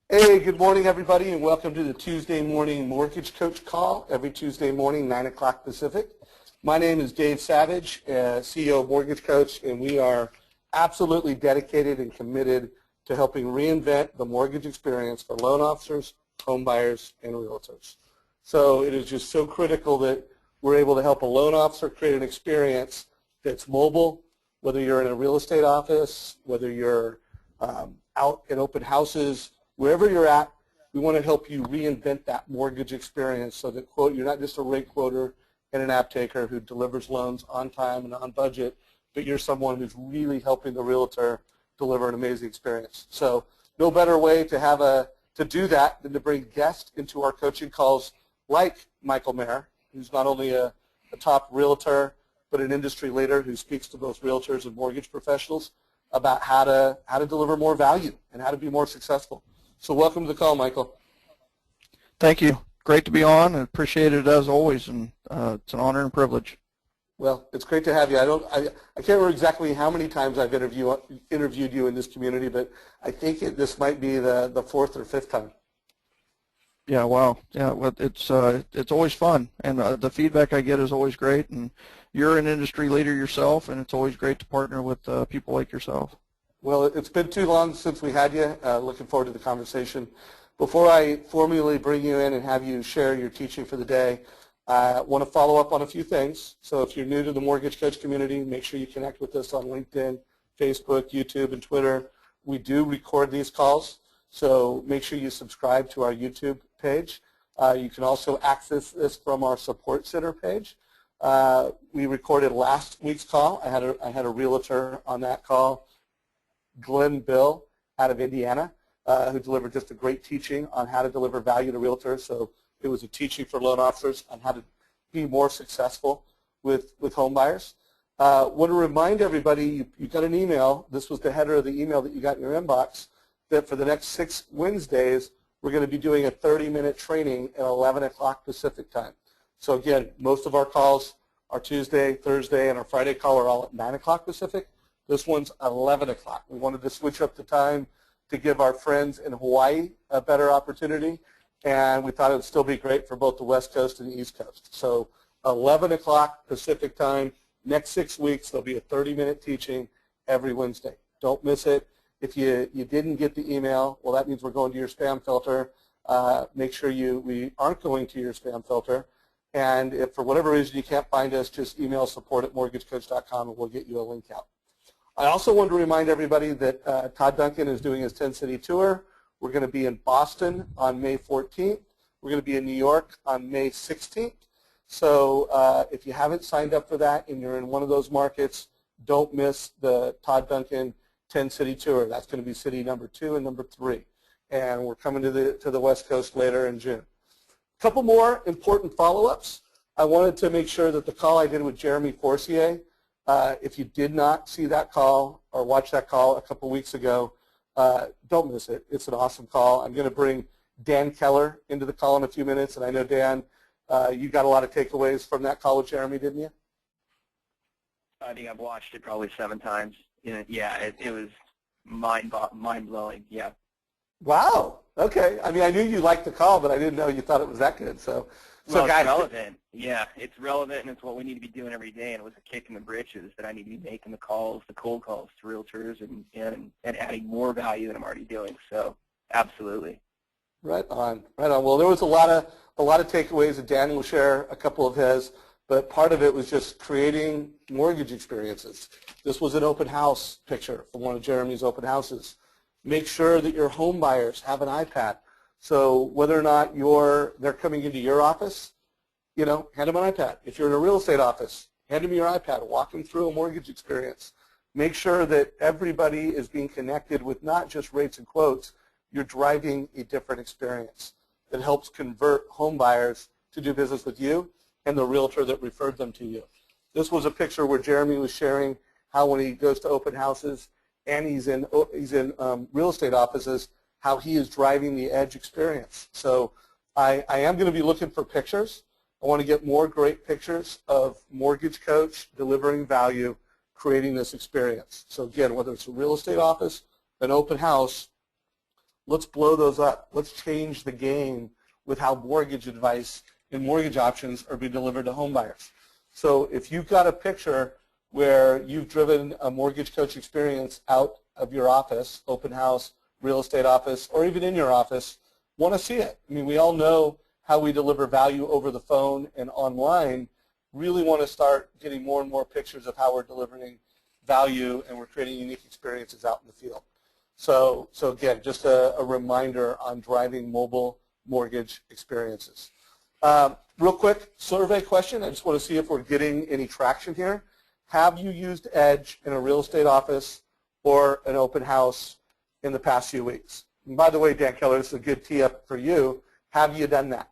Hey, good morning, everybody, and welcome to the Tuesday morning Mortgage Coach call every Tuesday morning, 9 o'clock Pacific. My name is Dave Savage, CEO of Mortgage Coach, and we are absolutely dedicated and committed to helping reinvent the mortgage experience for loan officers, home buyers, and realtors. So it is just so critical that we're able to help a loan officer create an experience that's mobile, whether you're in a real estate office, whether you're out in open houses, wherever you're at, we want to help you reinvent that mortgage experience so that, quote, you're not just a rate quoter and an app taker who delivers loans on time and on budget, but you're someone who's really helping the realtor deliver an amazing experience. So no better way to do that than to bring guests into our coaching calls like Michael Maher, who's not only a top realtor, but an industry leader who speaks to both realtors and mortgage professionals about how to deliver more value and how to be more successful. So welcome to the call, Michael. Thank you. Great to be on. I appreciate it as always, and it's an honor and privilege. Well, it's great to have you. I can't remember exactly how many times I've interviewed you in this community, but I think this might be the fourth or fifth time. Yeah, wow. Yeah, well, it's always fun, and the feedback I get is always great. And you're an industry leader yourself, and it's always great to partner with people like yourself. Well, it's been too long since we had you. Looking forward to the conversation. Before I formally bring you in and have you share your teaching for the day, I want to follow up on a few things. So if you're new to the Mortgage Coach community, make sure you connect with us on LinkedIn, Facebook, YouTube, and Twitter. We do record these calls, so make sure you subscribe to our YouTube page. You can also access this from our Support Center page. We recorded last week's call. I had a realtor on that call, Glenn Bill out of Indiana, who delivered just a great teaching on how to deliver value to realtors. So it was a teaching for loan officers on how to be more successful with home buyers. Want to remind everybody, you got an email. This was the header of the email that you got in your inbox, that for the next 6 Wednesdays, we're going to be doing a 30-minute training at 11 o'clock Pacific time. So again, most of our calls are Tuesday, Thursday, and our Friday call are all at 9 o'clock Pacific. This one's 11 o'clock. We wanted to switch up the time to give our friends in Hawaii a better opportunity, and we thought it would still be great for both the West Coast and the East Coast. So 11 o'clock Pacific time, next 6 weeks, there'll be a 30-minute teaching every Wednesday. Don't miss it. If you didn't get the email, well, that means we're going to your spam filter. Make sure we aren't going to your spam filter. And if for whatever reason you can't find us, just email support@mortgagecoach.com and we'll get you a link out. I also want to remind everybody that Todd Duncan is doing his 10-city tour. We're going to be in Boston on May 14th. We're going to be in New York on May 16th. So if you haven't signed up for that and you're in one of those markets, don't miss the Todd Duncan 10-city tour. That's going to be city number 2 and number 3. And we're coming to the West Coast later in June. A couple more important follow-ups. I wanted to make sure that the call I did with Jeremy Forcier, if you did not see that call or watch that call a couple weeks ago, don't miss it. It's an awesome call. I'm going to bring Dan Keller into the call in a few minutes, and I know, Dan, you got a lot of takeaways from that call with Jeremy, didn't you? I think I've watched it probably 7 times. Yeah, it was mind-blowing, yeah. Wow. Okay. I mean, I knew you liked the call, but I didn't know you thought it was that good. So Well, guys, it's relevant. Yeah, it's relevant, and it's what we need to be doing every day. And it was a kick in the britches that I need to be making the calls, the cold calls to realtors, and adding more value than I'm already doing. So, absolutely. Right on, right on. Well, there was a lot of takeaways, and Dan will share a couple of his. But part of it was just creating mortgage experiences. This was an open house picture from one of Jeremy's open houses. Make sure that your home buyers have an iPad. So whether or not they're coming into your office, hand them an iPad. If you're in a real estate office, hand them your iPad. Walk them through a mortgage experience. Make sure that everybody is being connected with not just rates and quotes. You're driving a different experience that helps convert home buyers to do business with you and the realtor that referred them to you. This was a picture where Jeremy was sharing how when he goes to open houses and he's in real estate offices, how he is driving the edge experience. So I am going to be looking for pictures. I want to get more great pictures of Mortgage Coach delivering value, creating this experience. So again, whether it's a real estate office, an open house, let's blow those up. Let's change the game with how mortgage advice and mortgage options are being delivered to home buyers. So if you've got a picture where you've driven a mortgage coach experience out of your office, open house, real estate office, or even in your office, want to see it. I mean, we all know how we deliver value over the phone and online. Really want to start getting more and more pictures of how we're delivering value and we're creating unique experiences out in the field. So again, just a reminder on driving mobile mortgage experiences. Real quick survey question. I just want to see if we're getting any traction here. Have you used Edge in a real estate office or an open house in the past few weeks? And by the way, Dan Keller, this is a good tee up for you. Have you done that?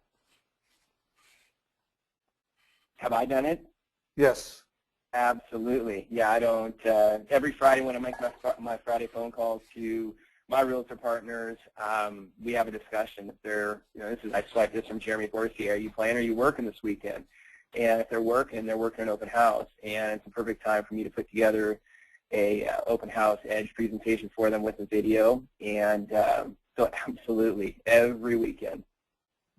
Have I done it? Yes. Absolutely. Yeah, I don't. Every Friday when I make my Friday phone calls to my realtor partners, we have a discussion. If they're, I swiped this from Jeremy Dorsey. Are you playing or are you working this weekend? And if they're working an open house, and it's a perfect time for me to put together a open house Edge presentation for them with a video. And so absolutely, every weekend.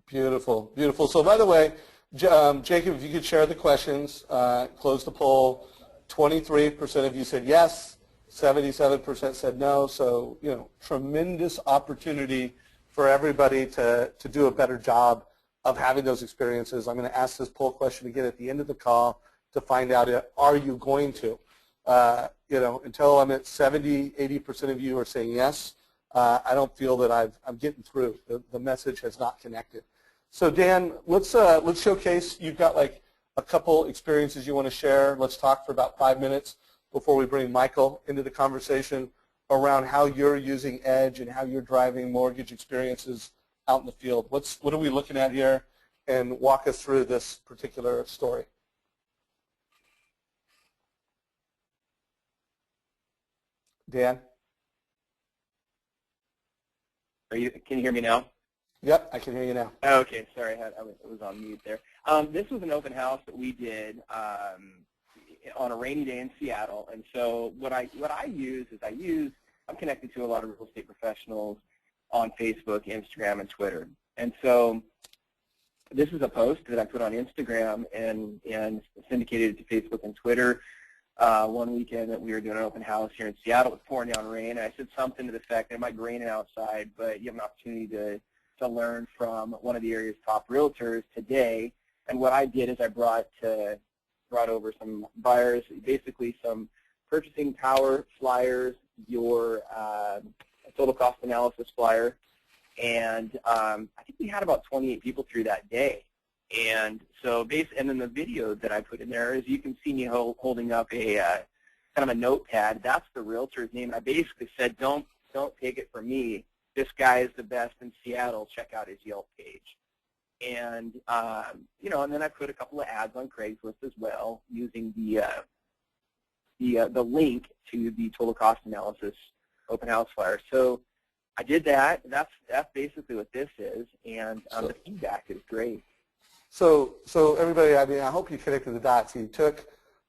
Beautiful, beautiful. So by the way, Jacob, if you could share the questions, close the poll. 23% of you said yes, 77% said no. So, tremendous opportunity for everybody to do a better job of having those experiences. I'm going to ask this poll question again at the end of the call to find out, are you going to? Until I'm at 70, 80% of you are saying yes, I don't feel that I'm getting through. The message has not connected. So Dan, let's showcase. You've got like a couple experiences you want to share. Let's talk for about 5 minutes before we bring Michael into the conversation around how you're using Edge and how you're driving mortgage experiences out in the field. What are we looking at here? And walk us through this particular story. Dan? Can you hear me now? Yep, I can hear you now. Okay, sorry, I was on mute there. This was an open house that we did on a rainy day in Seattle, and so what I use is I'm connected to a lot of real estate professionals on Facebook, Instagram, and Twitter, and so this is a post that I put on Instagram and syndicated it to Facebook and Twitter. One weekend that we were doing an open house here in Seattle, it was pouring down rain, and I said something to the effect that it might be raining outside, but you have an opportunity to learn from one of the area's top realtors today. And what I did is I brought over some buyers, basically some purchasing power flyers, your total cost analysis flyer, and I think we had about 28 people through that day. And so and then the video that I put in there is you can see me holding up a kind of a notepad. That's the realtor's name. I basically said, don't take it from me. This guy is the best in Seattle. Check out his Yelp page. And, and then I put a couple of ads on Craigslist as well using the link to the total cost analysis open house flyer. So I did that. That's basically what this is, and the feedback is great. So everybody, I hope you connected the dots. You took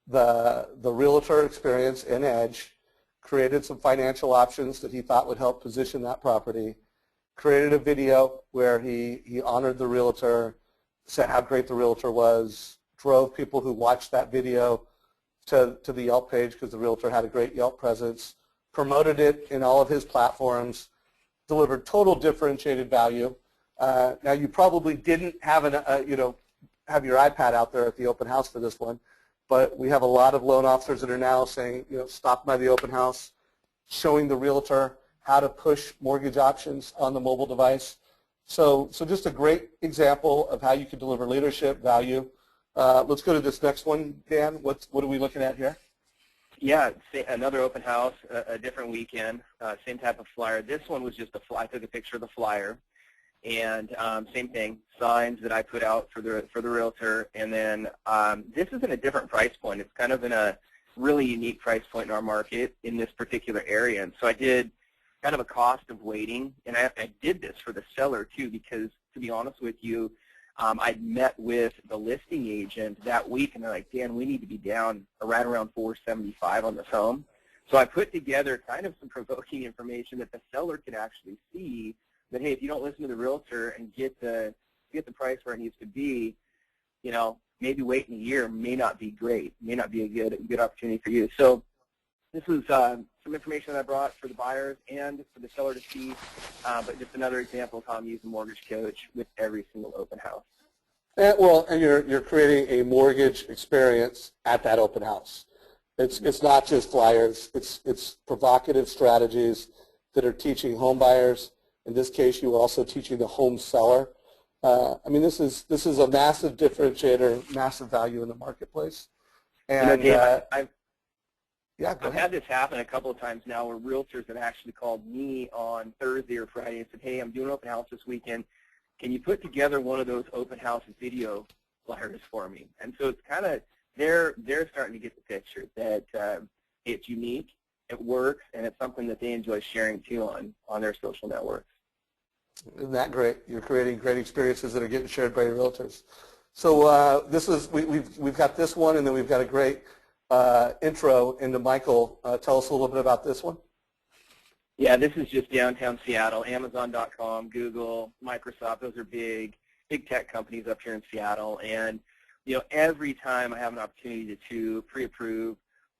the realtor experience in Edge, created some financial options that he thought would help position that property, created a video where he honored the realtor, said how great the realtor was, drove people who watched that video to the Yelp page because the realtor had a great Yelp presence, promoted it in all of his platforms, delivered total differentiated value. Now you probably didn't have have your iPad out there at the open house for this one, but we have a lot of loan officers that are now saying, stop by the open house, showing the realtor how to push mortgage options on the mobile device. So just a great example of how you can deliver leadership value. Let's go to this next one, Dan. What are we looking at here? Yeah, another open house, a different weekend, same type of flyer. This one was just I took a picture of the flyer, and same thing, signs that I put out for the realtor, and then this is in a different price point. It's kind of in a really unique price point in our market in this particular area, and so I did kind of a cost of waiting, and I did this for the seller too because, to be honest with you, I'd met with the listing agent that week, and they're like, Dan, we need to be down right around $475 on this home. So I put together kind of some provoking information that the seller can actually see that, hey, if you don't listen to the realtor and get the price where it needs to be, you know, maybe waiting a year may not be great, may not be a good opportunity for you. So this is some information that I brought for the buyers and for the seller to see, but just another example of how I'm using Mortgage Coach with every single open house. And you're creating a mortgage experience at that open house. It's not just flyers. It's provocative strategies that are teaching home buyers. In this case, you are also teaching the home seller. I mean, this is a massive differentiator, massive value in the marketplace. And you know, Dave, I've had this happen a couple of times now where realtors have actually called me on Thursday or Friday and said, hey, I'm doing open house this weekend. Can you put together one of those open house video flyers for me? And so it's kind of, they're starting to get the picture that it's unique, it works, and it's something that they enjoy sharing too on their social networks. Isn't that great? You're creating great experiences that are getting shared by your realtors. So we've got this one, and then we've got a great intro into Michael. Tell us a little bit about this one. Yeah, this is just downtown Seattle, Amazon.com, Google, Microsoft. Those are big tech companies up here in Seattle. And you know, every time I have an opportunity to pre-approve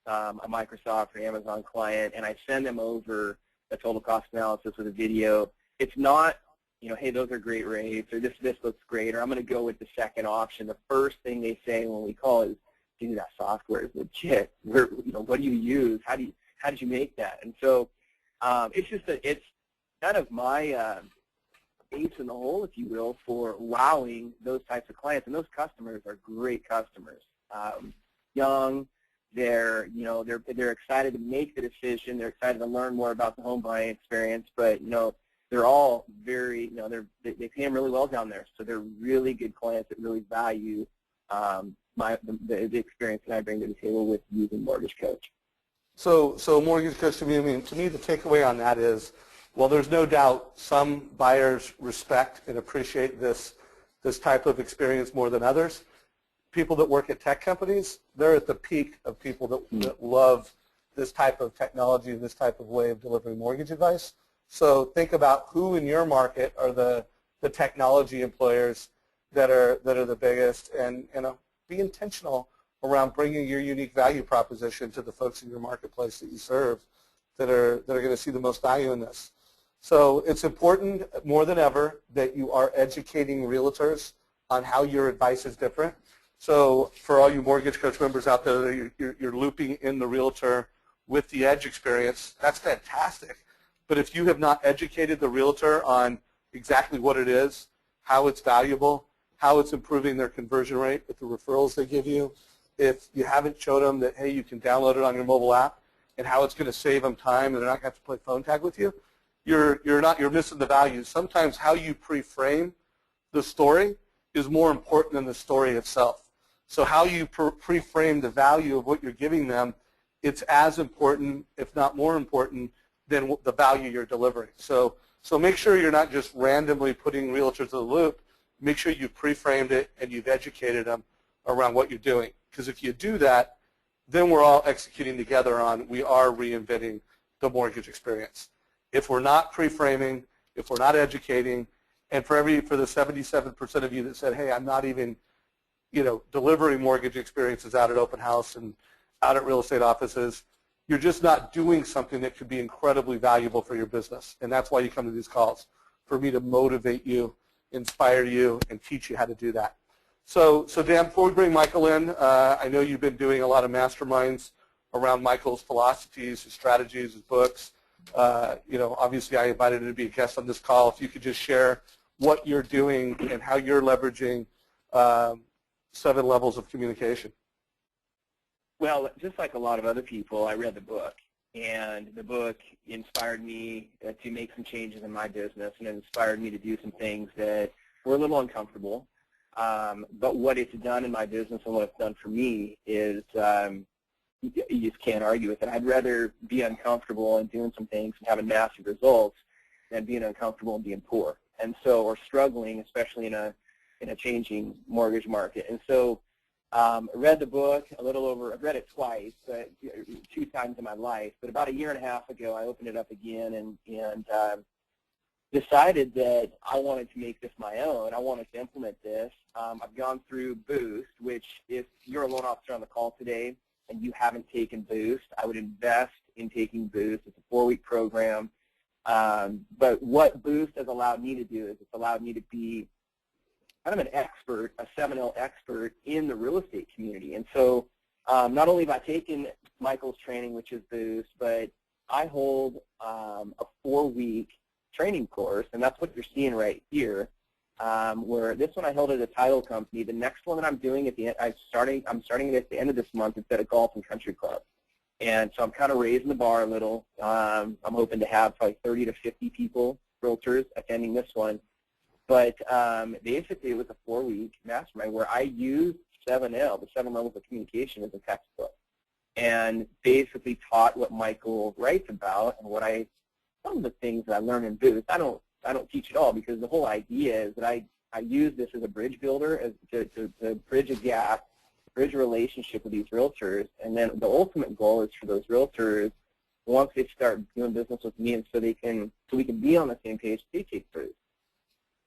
a Microsoft or Amazon client, and I send them over a total cost analysis with a video, it's not, you know, hey, those are great rates, or this looks great, or I'm going to go with the second option. The first thing they say when we call is, dude, that software is legit. You know, what do you use? How did you make that? And so it's just it's kind of my ace in the hole, if you will, for wowing those types of clients. And those customers are great customers. Young, they're excited to make the decision. They're excited to learn more about the home buying experience. But you know, they're all very, you know, they pay them really well down there. So they're really good clients that really value the experience that I bring to the table with using Mortgage Coach. So Mortgage Coach, to me, the takeaway on that is, well, there's no doubt some buyers respect and appreciate this type of experience more than others. People that work at tech companies, they're at the peak of people that love this type of technology, this type of way of delivering mortgage advice. So think about who in your market are the technology employers that are the biggest, and be intentional around bringing your unique value proposition to the folks in your marketplace that you serve that are going to see the most value in this. So it's important more than ever that you are educating realtors on how your advice is different. So for all you Mortgage Coach members out there, you're looping in the realtor with the edge experience. That's fantastic. But if you have not educated the realtor on exactly what it is, how it's valuable, how it's improving their conversion rate with the referrals they give you, if you haven't showed them that, hey, you can download it on your mobile app and how it's going to save them time and they're not going to have to play phone tag with you, you're missing the value. Sometimes how you pre-frame the story is more important than the story itself. So how you pre-frame the value of what you're giving them, it's as important, if not more important, than the value you're delivering. So make sure you're not just randomly putting realtors in the loop. Make sure you pre-framed it and you've educated them around what you're doing. Because if you do that, then we're all executing together on we are reinventing the mortgage experience. If we're not pre-framing, if we're not educating, and for the 77% of you that said, hey, I'm not even delivering mortgage experiences out at open house and out at real estate offices, you're just not doing something that could be incredibly valuable for your business. And that's why you come to these calls, for me to motivate you, inspire you, and teach you how to do that. So Dan, before we bring Michael in, I know you've been doing a lot of masterminds around Michael's philosophies, his strategies, his books. Obviously I invited him to be a guest on this call. If you could just share what you're doing and how you're leveraging 7 levels of communication. Well, just like a lot of other people, I read the book, and the book inspired me to make some changes in my business, and it inspired me to do some things that were a little uncomfortable. But what it's done in my business and what it's done for me is you just can't argue with it. I'd rather be uncomfortable and doing some things and having massive results than being uncomfortable and being poor, or struggling, especially in a changing mortgage market. And so Read the book a little over, I've read it twice, but 2 times in my life, but about a year and a half ago I opened it up again and decided that I wanted to make this my own. I wanted to implement this. I've gone through Boost, which if you're a loan officer on the call today and you haven't taken Boost, I would invest in taking Boost. It's a 4-week program. But what Boost has allowed me to do is it's allowed me to be kind of an expert, a 7L expert in the real estate community. And so not only have I taken Michael's training, which is Boost, but I hold a 4-week training course, and that's what you're seeing right here, where this one I held at a title company. The next one that I'm doing at the end, I'm starting it at the end of this month. It's at a golf and country club. And so I'm kind of raising the bar a little. I'm hoping to have probably 30 to 50 people, realtors, attending this one. But basically it was a 4-week mastermind where I used 7L, the 7 levels of communication, as a textbook, and basically taught what Michael writes about and some of the things that I learned in Boost. I don't teach it all, because the whole idea is that I use this as a bridge builder, as to bridge a gap, bridge a relationship with these realtors, and then the ultimate goal is for those realtors, once they start doing business with me, and so we can be on the same page, they take Boost.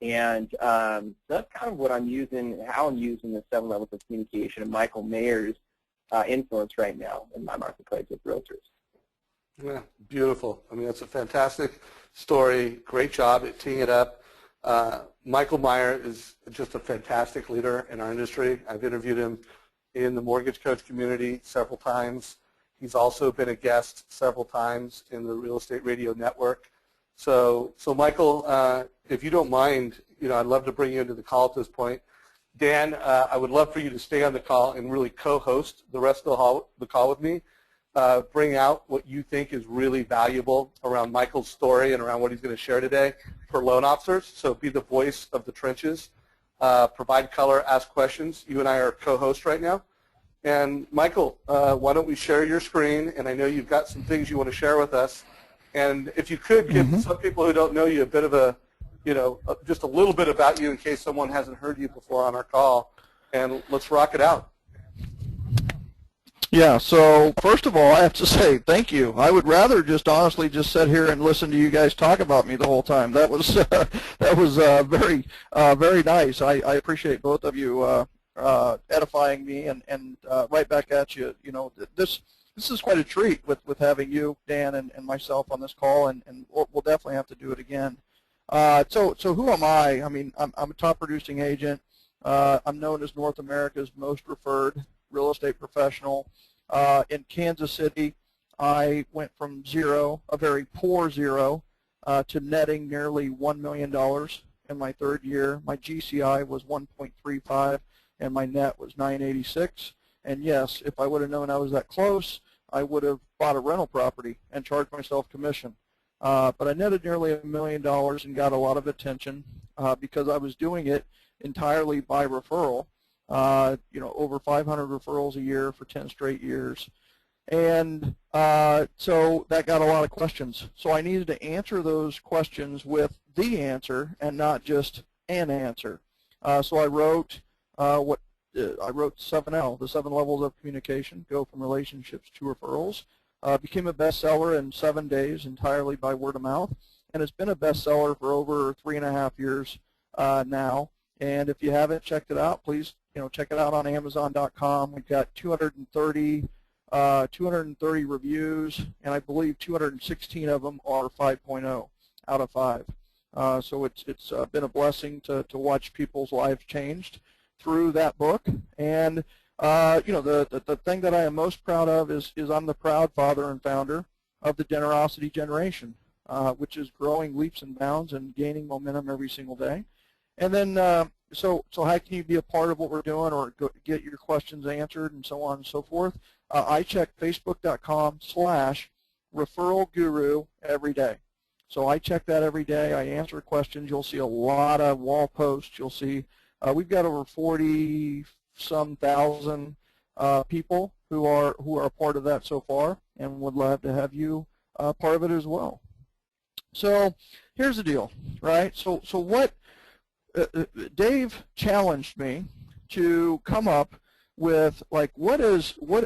And that's kind of what I'm using, how I'm using the 7 levels of communication and Michael Maher's influence right now in my marketplace with realtors. Yeah, beautiful. I mean, that's a fantastic story. Great job at teeing it up. Michael Maher is just a fantastic leader in our industry. I've interviewed him in the mortgage coach community several times. He's also been a guest several times in the Real Estate Radio Network. So Michael, if you don't mind, I'd love to bring you into the call at this point. Dan, I would love for you to stay on the call and really co-host the rest of the call with me. Bring out what you think is really valuable around Michael's story and around what he's going to share today for loan officers. So be the voice of the trenches. Provide color, ask questions. You and I are co-hosts right now. And Michael, why don't we share your screen? And I know you've got some things you want to share with us. And if you could give some people who don't know you a bit of a, just a little bit about you in case someone hasn't heard you before on our call. And let's rock it out. Yeah, so first of all, I have to say thank you. I would rather just honestly just sit here and listen to you guys talk about me the whole time. That was very nice. I appreciate both of you edifying me and right back at you. This is quite a treat with having you, Dan, and myself on this call, and we'll definitely have to do it again. So who am I? I mean, I'm a top producing agent. I'm known as North America's most referred real estate professional. In Kansas City, I went from zero, a very poor zero, to netting nearly $1 million in my 3rd year. My GCI was 1.35, and my net was 986. And yes, if I would have known I was that close, I would have bought a rental property and charged myself commission. But I netted nearly $1 million and got a lot of attention because I was doing it entirely by referral. Over 500 referrals a year for 10 straight years. And so that got a lot of questions. So I needed to answer those questions with the answer and not just an answer. So I wrote I wrote 7L, the 7 levels of communication, go from relationships to referrals. Became a bestseller in 7 days entirely by word of mouth. And it's been a bestseller for over 3.5 years now. And if you haven't checked it out, please check it out on Amazon.com. We've got 230 reviews, and I believe 216 of them are 5.0 out of 5. So it's been a blessing to watch people's lives changed through that book. And the thing that I am most proud of is I'm the proud father and founder of the Generosity Generation, which is growing leaps and bounds and gaining momentum every single day. And then, so how can you be a part of what we're doing or get your questions answered and so on and so forth? I check Facebook.com/referral guru every day. So I check that every day. I answer questions. You'll see a lot of wall posts. You'll see we've got over 40-some thousand people who are a part of that so far, and would love to have you part of it as well. So here's the deal, right? So what? Dave challenged me to come up with like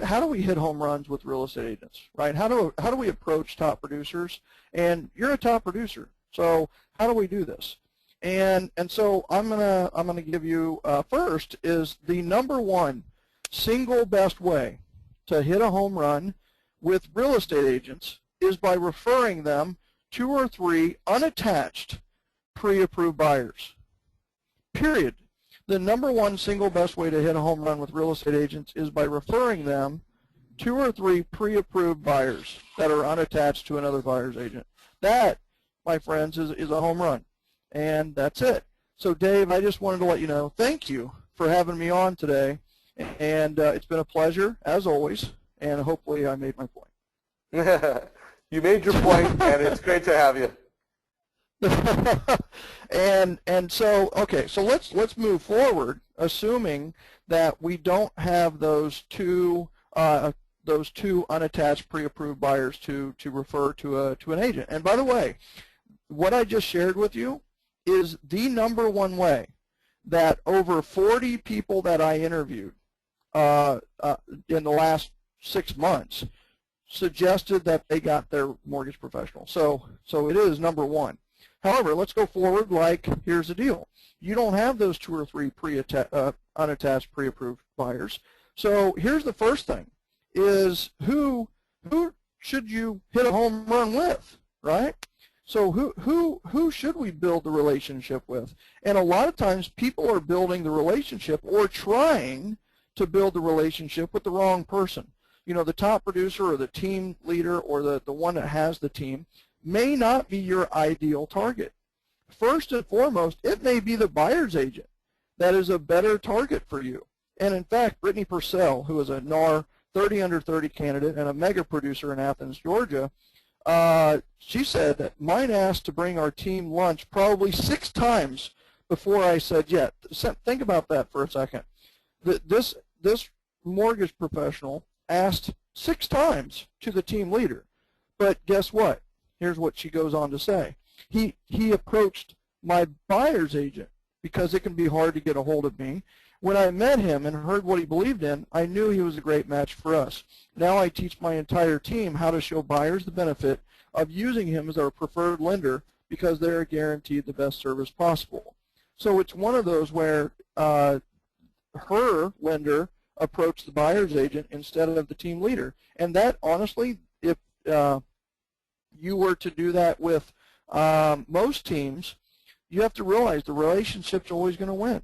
how do we hit home runs with real estate agents, right? How do we approach top producers? And you're a top producer, so how do we do this? And so I'm gonna give you first is the #1 single best way to hit a home run with real estate agents is by referring them 2 or 3 unattached pre-approved buyers. Period. The #1 single best way to hit a home run with real estate agents is by referring them 2 or 3 pre-approved buyers that are unattached to another buyer's agent. That, my friends, is a home run. And that's it. So Dave, I just wanted to let you know, thank you for having me on today. And it's been a pleasure, as always, and hopefully I made my point. You made your point, and it's great to have you. and so okay, so let's move forward, assuming that we don't have those two unattached pre-approved buyers to refer to an agent. And by the way, what I just shared with you is the #1 way that over 40 people that I interviewed in the last 6 months suggested that they got their mortgage professional. So it is #1. However, let's go forward. Like, here's the deal: you don't have those 2 or 3 unattached pre-approved buyers. So here's the first thing: is who should you hit a home run with, right? So who should we build the relationship with? And a lot of times people are building the relationship or trying to build the relationship with the wrong person. You know, the top producer or the team leader or the one that has the team may not be your ideal target. First and foremost, it may be the buyer's agent that is a better target for you. And in fact, Brittany Purcell, who is a NAR 30 under 30 candidate and a mega producer in Athens, Georgia, she said that mine asked to bring our team lunch probably 6 times before I said yes. Think about that for a second. This mortgage professional asked 6 times to the team leader. But guess what? Here's what she goes on to say. He approached my buyer's agent because it can be hard to get a hold of me. When I met him and heard what he believed in, I knew he was a great match for us. Now I teach my entire team how to show buyers the benefit of using him as our preferred lender because they're guaranteed the best service possible. So it's one of those where her lender approached the buyer's agent instead of the team leader. And that, honestly, if you were to do that with most teams, you have to realize the relationship's always going to win.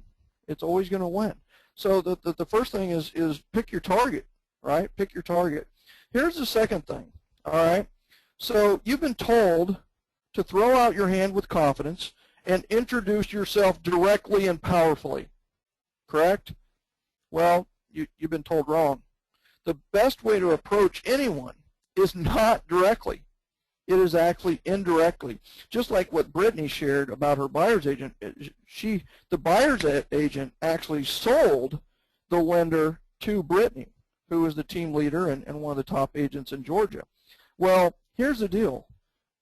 It's always going to win. So the first thing is pick your target, right? Pick your target. Here's the second thing, all right? So you've been told to throw out your hand with confidence and introduce yourself directly and powerfully, correct? Well, you've been told wrong. The best way to approach anyone is not directly. It is actually indirectly. Just like what Brittany shared about her buyer's agent, the buyer's agent actually sold the lender to Brittany, who is the team leader and one of the top agents in Georgia. Well, here's the deal,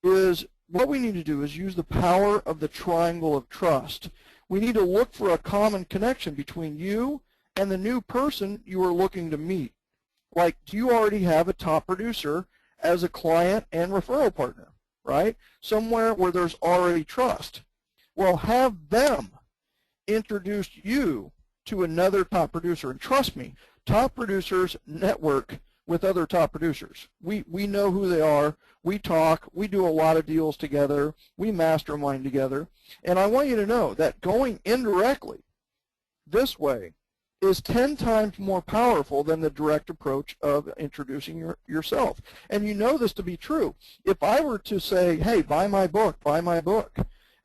is what we need to do is use the power of the triangle of trust. We need to look for a common connection between you and the new person you are looking to meet. Like, do you already have a top producer as a client and referral partner, right? Somewhere where there's already trust. Well, have them introduce you to another top producer. And trust me, top producers network with other top producers. We know who they are. We talk. We do a lot of deals together. We mastermind together. And I want you to know that going indirectly this way is 10 times more powerful than the direct approach of introducing yourself. And you know this to be true. If I were to say, hey, buy my book,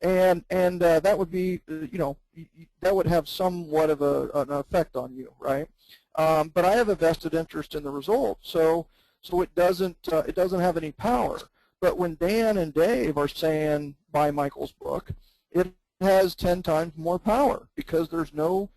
and that would be, that would have somewhat of an effect on you, right? But I have a vested interest in the result, so it doesn't have any power. But when Dan and Dave are saying buy Michael's book, it has 10 times more power because there's no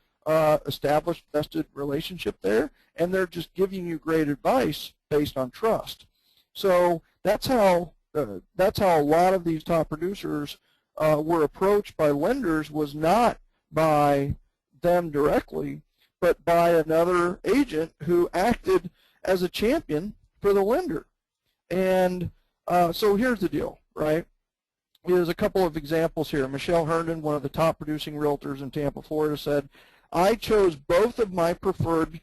established vested relationship there, and they're just giving you great advice based on trust. So that's how a lot of these top producers were approached by lenders, was not by them directly, but by another agent who acted as a champion for the lender. And so here's the deal, right? There's a couple of examples here. Michelle Herndon, one of the top producing realtors in Tampa, Florida, said, I chose both of my preferred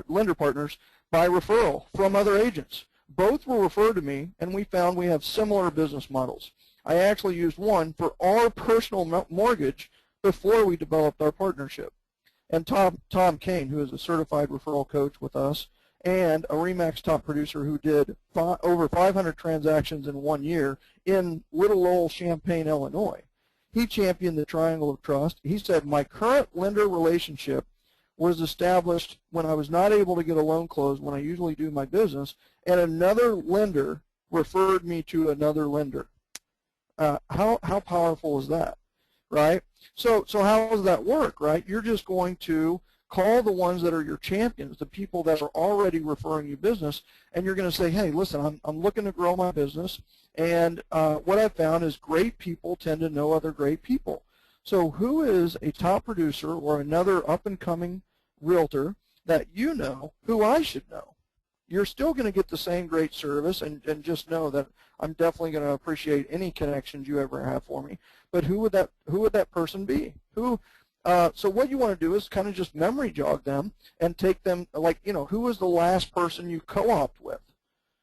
lender partners by referral from other agents. Both were referred to me, and we found we have similar business models. I actually used one for our personal mortgage before we developed our partnership. And Tom Kane, who is a certified referral coach with us, and a RE/MAX top producer who did over 500 transactions in 1 year in little old Champaign, Illinois. He championed the triangle of trust. He said, my current lender relationship was established when I was not able to get a loan closed when I usually do my business, and another lender referred me to another lender. How powerful is that, right? So how does that work, right? You're just going to call the ones that are your champions, the people that are already referring you business, and you're going to say, hey, listen, I'm looking to grow my business, and what I've found is great people tend to know other great people. So who is a top producer or another up-and-coming realtor that you know who I should know? You're still going to get the same great service, and just know that I'm definitely going to appreciate any connections you ever have for me. But who would that person be? So what you want to do is kind of just memory jog them and take them, like, who was the last person you co-opted with?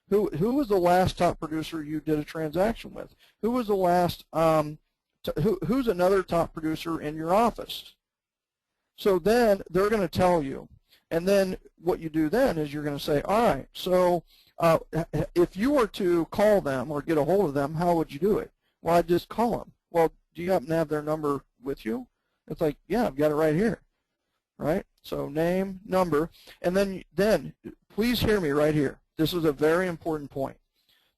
Who was the last top producer you did a transaction with? Who was the last, who's another top producer in your office? So then they're going to tell you. And then what you do then is you're going to say, all right, so if you were to call them or get a hold of them, how would you do it? Well, I'd just call them. Well, do you happen to have their number with you? It's like, yeah, I've got it right here, right? So name, number, and then please hear me right here. This is a very important point.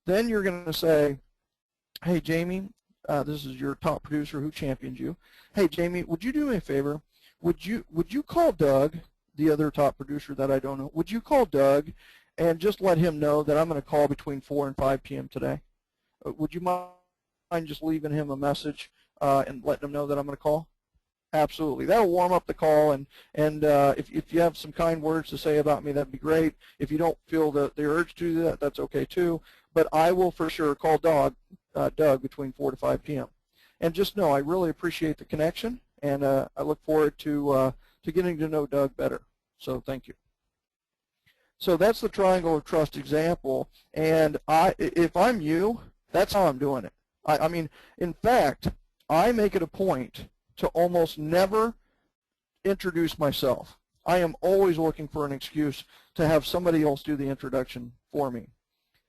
Then you're going to say, hey, Jamie, this is your top producer who championed you. Hey, Jamie, would you do me a favor? Would you call Doug, the other top producer that I don't know? Would you call Doug and just let him know that I'm going to call between 4 and 5 p.m. today? Would you mind just leaving him a message and letting him know that I'm going to call? Absolutely. That'll warm up the call, and if you have some kind words to say about me, that'd be great. If you don't feel the urge to do that, that's okay too. But I will for sure call Doug between 4 to 5 p.m. And just know I really appreciate the connection, and I look forward to getting to know Doug better. So thank you. So that's the triangle of trust example, and if I'm you, that's how I'm doing it. I mean, in fact, I make it a point to almost never introduce myself. I am always looking for an excuse to have somebody else do the introduction for me.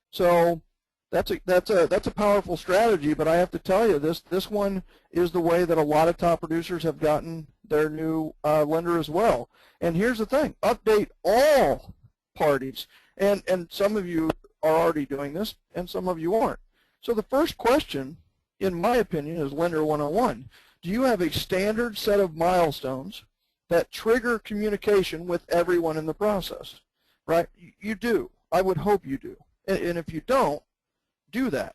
So that's a powerful strategy, but I have to tell you, this one is the way that a lot of top producers have gotten their new lender as well. And here's the thing: update all parties. And some of you are already doing this, and some of you aren't. So the first question, in my opinion, is Lender 101. Do you have a standard set of milestones that trigger communication with everyone in the process? Right? You do. I would hope you do. And if you don't, do that.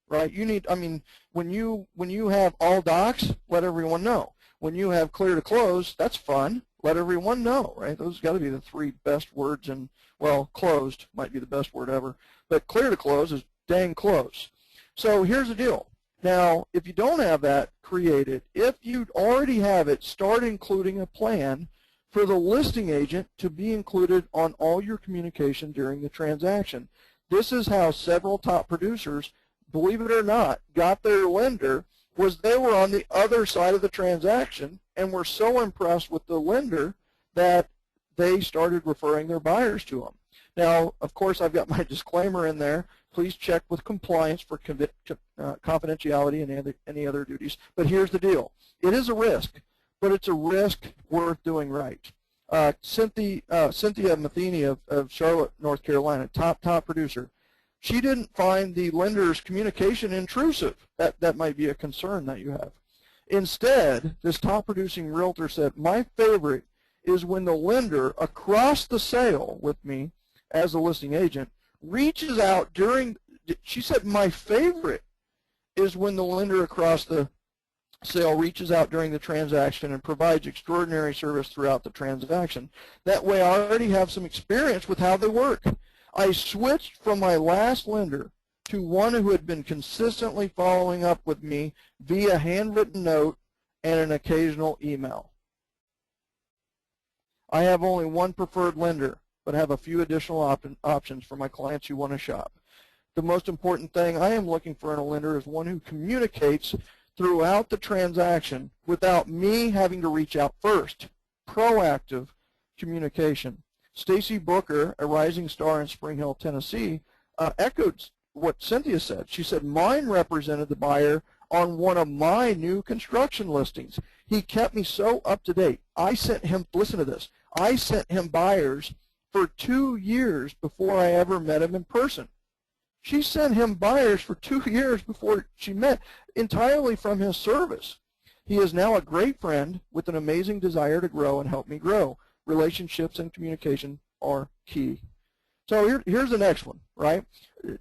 Right? You need, I mean, when you have all docs, let everyone know. When you have clear to close, that's fun. Let everyone know, right? Those got to be the 3 best words, and, well, closed might be the best word ever. But clear to close is dang close. So here's the deal. Now, if you don't have that created, if you already have it, start including a plan for the listing agent to be included on all your communication during the transaction. This is how several top producers, believe it or not, got their lender, was they were on the other side of the transaction and were so impressed with the lender that they started referring their buyers to them. Now, of course, I've got my disclaimer in there. Please check with compliance for confidentiality and any other duties. But here's the deal. It is a risk, but it's a risk worth doing right. Cynthia Matheny of Charlotte, North Carolina, top producer, she didn't find the lender's communication intrusive. That might be a concern that you have. Instead, this top producing realtor said, my favorite is when the lender across the sale with me as a listing agent reaches out during, she said, my favorite is when the lender across the sale reaches out during the transaction and provides extraordinary service throughout the transaction. That way I already have some experience with how they work. I switched from my last lender to one who had been consistently following up with me via handwritten note and an occasional email. I have only one preferred lender, but have a few additional options for my clients who want to shop. The most important thing I am looking for in a lender is one who communicates throughout the transaction without me having to reach out first. Proactive communication. Stacy Booker, a rising star in Spring Hill, Tennessee, echoed what Cynthia said. She said, mine represented the buyer on one of my new construction listings. He kept me so up to date. I sent him, listen to this, I sent him buyers for 2 years before I ever met him in person. She sent him buyers for 2 years before she met, entirely from his service. He is now a great friend with an amazing desire to grow and help me grow. Relationships and communication are key. So here's the next one, right?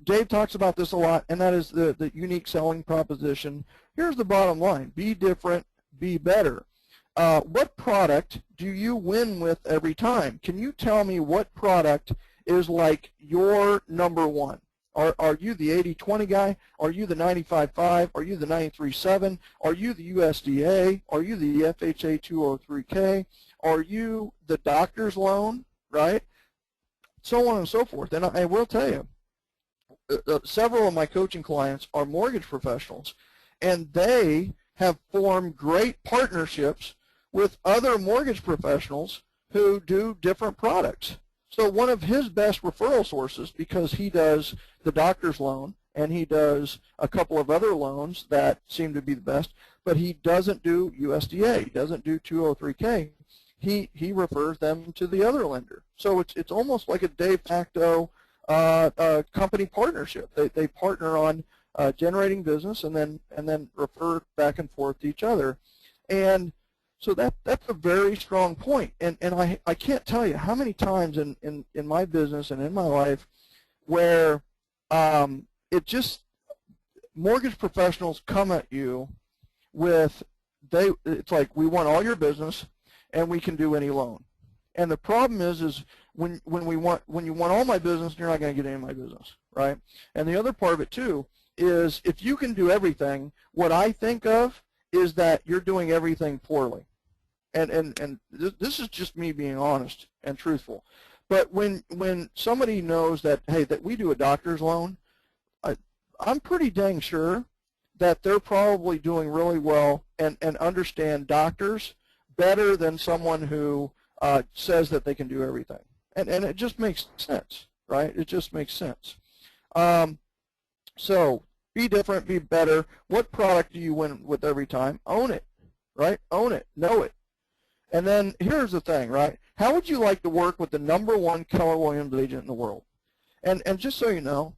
Dave talks about this a lot, and that is the unique selling proposition. Here's the bottom line. Be different, be better. What product do you win with every time? Can you tell me what product is like your number one? Are you the 80-20 guy? Are you the 95-5? Are you the 93-7? Are you the USDA? Are you the FHA 203K? Are you the doctor's loan, right? So on and so forth. And I will tell you, several of my coaching clients are mortgage professionals, and they have formed great partnerships with other mortgage professionals who do different products. So one of his best referral sources, because he does the doctor's loan and he does a couple of other loans that seem to be the best, but he doesn't do USDA, he doesn't do 203K. He refers them to the other lender. So it's almost like a de facto company partnership. They partner on generating business and then refer back and forth to each other. And so that's a very strong point. And I can't tell you how many times in my business and in my life where mortgage professionals come at you with, it's like, we want all your business and we can do any loan. And the problem is when you want all my business, you're not going to get any of my business, right? And the other part of it too is, if you can do everything, what I think of is that you're doing everything poorly. And this is just me being honest and truthful. But when somebody knows that, hey, that we do a doctor's loan, I'm pretty dang sure that they're probably doing really well and understand doctors better than someone who says that they can do everything. And it just makes sense, right? It just makes sense. So be different, be better. What product do you win with every time? Own it, right? Own it, know it. And then here's the thing, right? How would you like to work with the #1 Keller Williams agent in the world? And just so you know,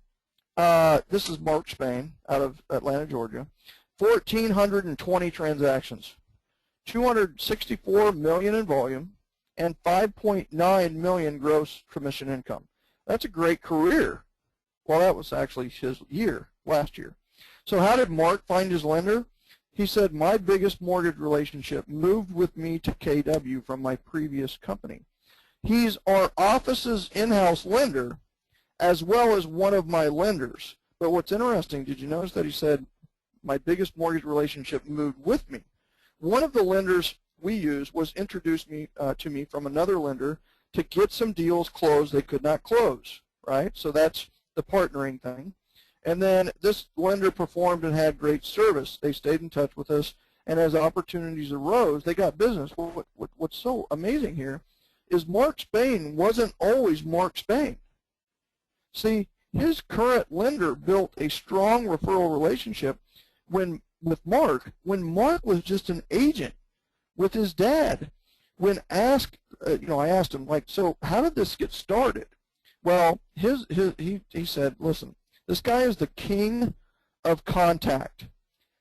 this is Mark Spain out of Atlanta, Georgia. 1,420 transactions, 264 million in volume, and 5.9 million gross commission income. That's a great career. Well, that was actually his year, last year. So how did Mark find his lender? He said, my biggest mortgage relationship moved with me to KW from my previous company. He's our office's in-house lender as well as one of my lenders. But what's interesting, did you notice that he said, my biggest mortgage relationship moved with me? One of the lenders we used was introduced to me from another lender to get some deals closed they could not close, right? So that's the partnering thing. And then this lender performed and had great service. They stayed in touch with us, and as opportunities arose, they got business. What's so amazing here is Mark Spain wasn't always Mark Spain. See, his current lender built a strong referral relationship with Mark when Mark was just an agent with his dad. When asked, I asked him, like, so how did this get started? Well, he said, listen, this guy is the king of contact.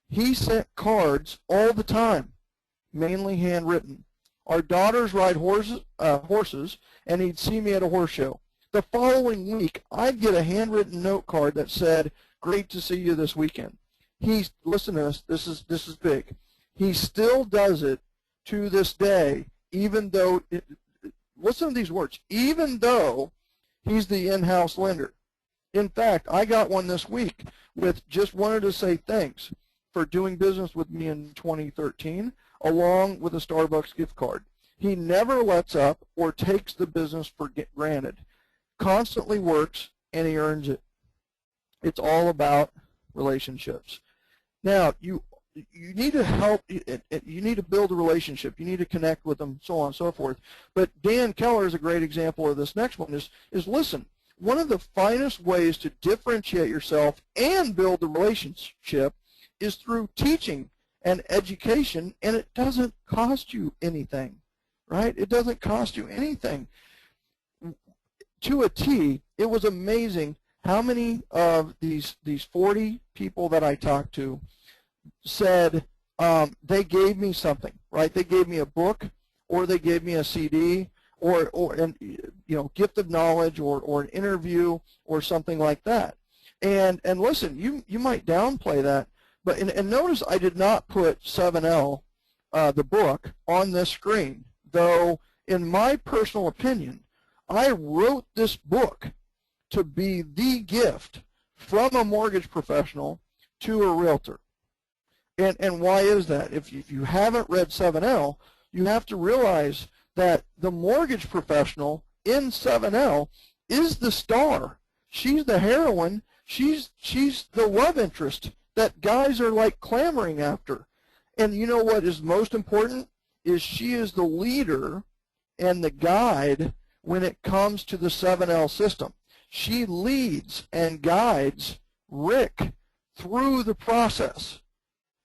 He sent cards all the time, mainly handwritten. Our daughters ride horses, and he'd see me at a horse show. The following week, I'd get a handwritten note card that said, great to see you this weekend. Listen to this, this is big. He still does it to this day, even though, listen to these words, even though he's the in-house lender. In fact, I got one this week with just wanted to say thanks for doing business with me in 2013, along with a Starbucks gift card. He never lets up or takes the business for granted. Constantly works, and he earns it. It's all about relationships. Now, you need to help, you need to build a relationship, you need to connect with them, so on and so forth. But Dan Keller is a great example of this next one, is listen, one of the finest ways to differentiate yourself and build the relationship is through teaching and education, and it doesn't cost you anything, right? It doesn't cost you anything. To a T, it was amazing how many of these 40 people that I talked to said they gave me something, right? They gave me a book, or they gave me a CD, or gift of knowledge, or an interview, or something like that. And listen, you might downplay that, but and notice I did not put 7L, the book, on this screen, though in my personal opinion, I wrote this book to be the gift from a mortgage professional to a realtor. And why is that? If you haven't read 7L, you have to realize that the mortgage professional in 7L is the star. She's the heroine. She's the love interest that guys are like clamoring after. And you know what is most important is she is the leader and the guide when it comes to the 7L system. She leads and guides Rick through the process.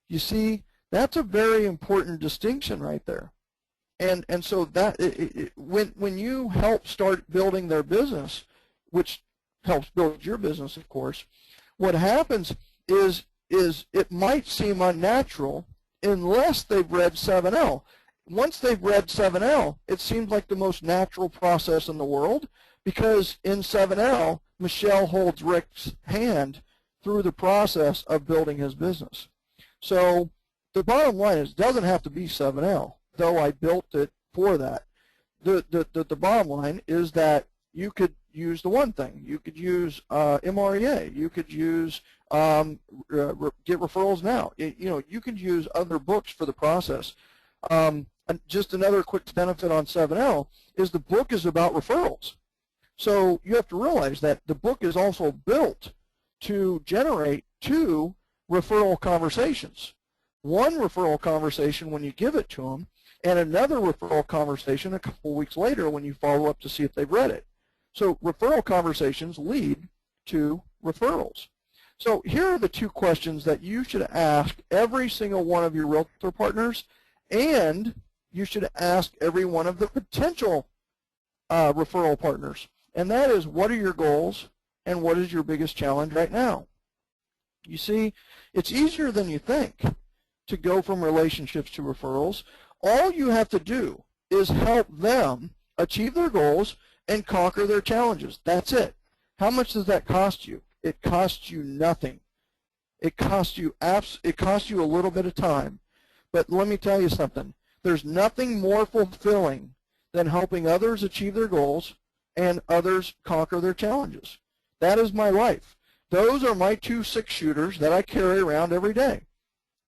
You see, that's a very important distinction right there. And so that when you help start building their business, which helps build your business, of course, what happens is it might seem unnatural unless they've read 7L. Once they've read 7L, it seems like the most natural process in the world, because in 7L, Michelle holds Rick's hand through the process of building his business. So the bottom line is it doesn't have to be 7L, though I built it for that. The bottom line is that you could use the one thing. You could use MREA. You could use Get Referrals Now. You could use other books for the process. And just another quick benefit on 7L is the book is about referrals. So you have to realize that the book is also built to generate 2 referral conversations. One referral conversation when you give it to them, and another referral conversation a couple weeks later when you follow up to see if they've read it. So referral conversations lead to referrals. So here are the 2 questions that you should ask every single one of your realtor partners, and you should ask every one of the potential referral partners. And that is, what are your goals and what is your biggest challenge right now? You see, it's easier than you think to go from relationships to referrals. All you have to do is help them achieve their goals and conquer their challenges. That's it. How much does that cost you? It costs you nothing. It costs you a little bit of time. But let me tell you something. There's nothing more fulfilling than helping others achieve their goals and others conquer their challenges. That is my life. Those are my 2 6-shooters that I carry around every day.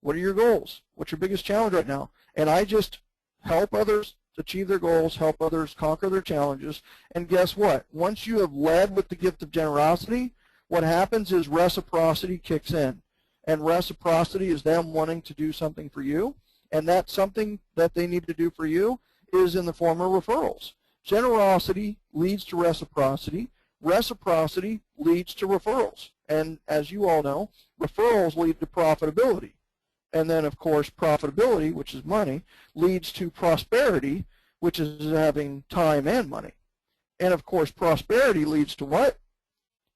What are your goals? What's your biggest challenge right now? And I just help others achieve their goals, help others conquer their challenges. And guess what? Once you have led with the gift of generosity, what happens is reciprocity kicks in. And reciprocity is them wanting to do something for you. And that something that they need to do for you is in the form of referrals. Generosity leads to reciprocity. Reciprocity leads to referrals. And as you all know, referrals lead to profitability. And then, of course, profitability, which is money, leads to prosperity, which is having time and money. And, of course, prosperity leads to what?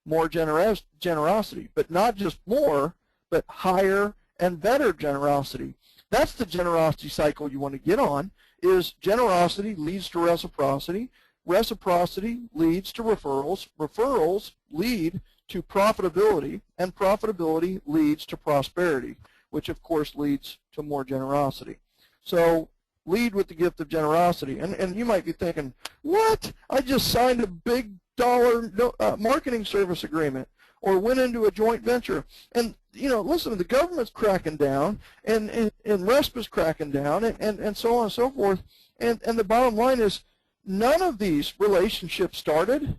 More generosity. But not just more, but higher and better generosity. That's the generosity cycle you want to get on, is generosity leads to reciprocity. Reciprocity leads to referrals. Referrals lead to profitability, and profitability leads to prosperity. which of course leads to more generosity. So lead with the gift of generosity. And you might be thinking, what? I just signed a big dollar marketing service agreement or went into a joint venture. And, listen, the government's cracking down and RESPA's cracking down and so on and so forth. And the bottom line is none of these relationships started.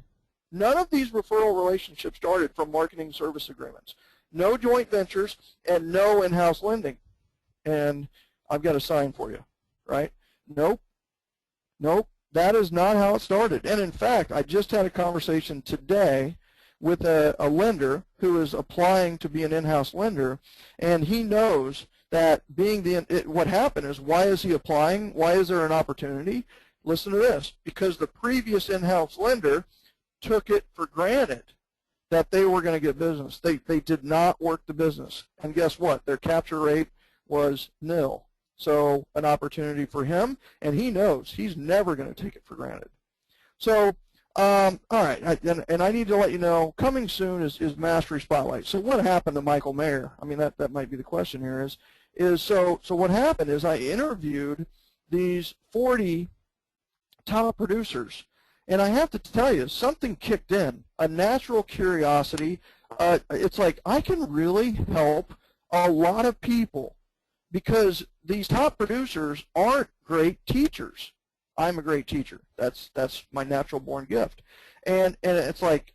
None of these referral relationships started from marketing service agreements. No joint ventures and no in-house lending. And I've got a sign for you, right? Nope. That is not how it started. And in fact, I just had a conversation today with a lender who is applying to be an in-house lender, and he knows that what happened is, why is he applying? Why is there an opportunity? Listen to this. Because the previous in-house lender took it for granted that they were going to get business. They did not work the business. And guess what? Their capture rate was nil. So an opportunity for him, and he knows he's never going to take it for granted. So, all right, and I need to let you know, coming soon is Mastery Spotlight. So what happened to Michael Maher? I mean, that might be the question here so what happened is I interviewed these 40 top producers. And I have to tell you, something kicked in, a natural curiosity. It's like, I can really help a lot of people because these top producers aren't great teachers. I'm a great teacher. That's my natural born gift. And it's like,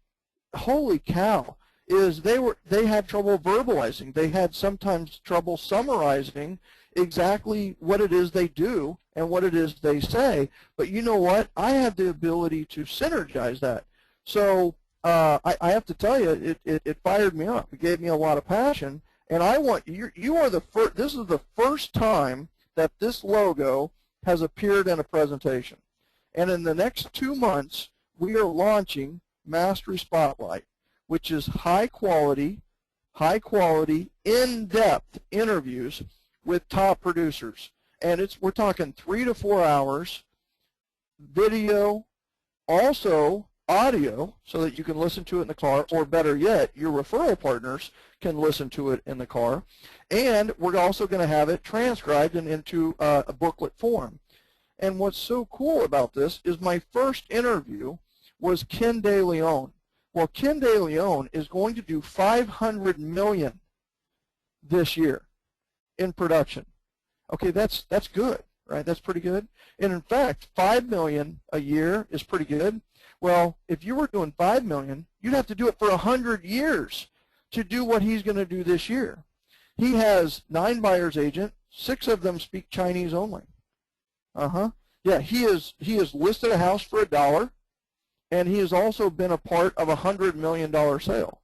holy cow, they had trouble verbalizing. They had sometimes trouble summarizing exactly what it is they do and what it is they say. But you know what? I have the ability to synergize that. So I have to tell you, it fired me up. It gave me a lot of passion. And I want you are the first. This is the first time that this logo has appeared in a presentation. And in the next 2 months, we are launching Mastery Spotlight, which is high quality, in-depth interviews with top producers. And we're talking 3 to 4 hours, video, also audio, so that you can listen to it in the car, or better yet, your referral partners can listen to it in the car. And we're also going to have it transcribed and into a booklet form. And what's so cool about this is my first interview was Ken De Leon. Well, Ken De Leon is going to do $500 million this year in production. Okay, that's good, right? That's pretty good. And in fact, $5 million a year is pretty good. Well, if you were doing $5 million, you'd have to do it for 100 years to do what he's going to do this year. He has 9 buyer's agents. 6 of them speak Chinese only. Yeah, he has listed a house for $1, and he has also been a part of a $100 million sale.